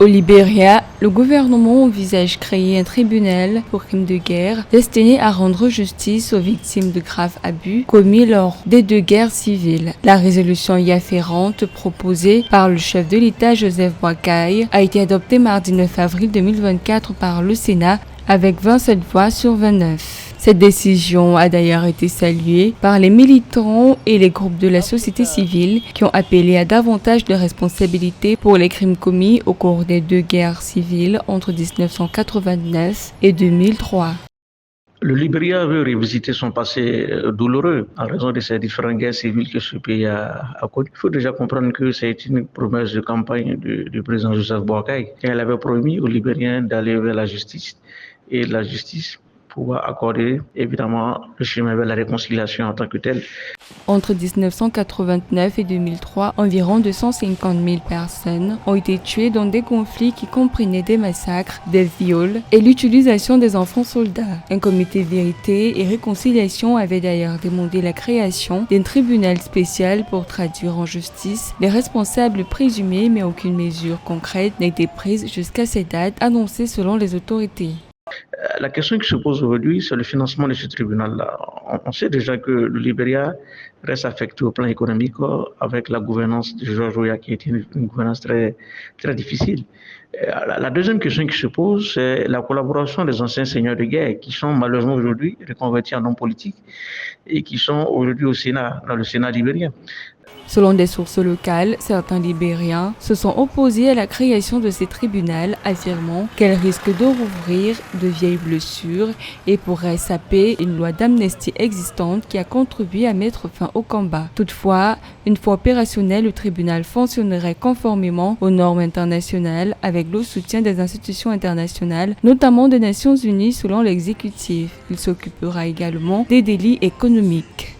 Au Libéria, le gouvernement envisage créer un tribunal pour crimes de guerre destiné à rendre justice aux victimes de graves abus commis lors des deux guerres civiles. La résolution y afférente proposée par le chef de l'État Joseph Boakai a été adoptée mardi 9 avril 2024 par le Sénat avec 27 voix sur 29. Cette décision a d'ailleurs été saluée par les militants et les groupes de la société civile qui ont appelé à davantage de responsabilités pour les crimes commis au cours des deux guerres civiles entre 1989 et 2003. Le Libéria veut revisiter son passé douloureux en raison de ces différentes guerres civiles que ce pays a connues. Il faut déjà comprendre que c'est une promesse de campagne du président Joseph Boakai, quand il avait promis aux Libériens d'aller vers la justice et la justice pouvoir accorder évidemment le chemin vers la réconciliation en tant que telle. Entre 1989 et 2003, environ 250 000 personnes ont été tuées dans des conflits qui comprenaient des massacres, des viols et l'utilisation des enfants soldats. Un comité vérité et réconciliation avait d'ailleurs demandé la création d'un tribunal spécial pour traduire en justice les responsables présumés, mais aucune mesure concrète n'a été prise jusqu'à cette date annoncée selon les autorités. La question qui se pose aujourd'hui, c'est le financement de ce tribunal-là. On sait déjà que le Libéria reste affecté au plan économique avec la gouvernance de George Weah qui était une gouvernance très, très difficile. La deuxième question qui se pose, c'est la collaboration des anciens seigneurs de guerre qui sont malheureusement aujourd'hui reconvertis en hommes politiques et qui sont aujourd'hui au Sénat, dans le Sénat libérien. Selon des sources locales, certains Libériens se sont opposés à la création de ces tribunaux, affirmant qu'elle risque de rouvrir de vieilles blessures et pourrait saper une loi d'amnistie existante qui a contribué à mettre fin au combat. Toutefois, une fois opérationnel, le tribunal fonctionnerait conformément aux normes internationales avec le soutien des institutions internationales, notamment des Nations Unies selon l'exécutif. Il s'occupera également des délits économiques.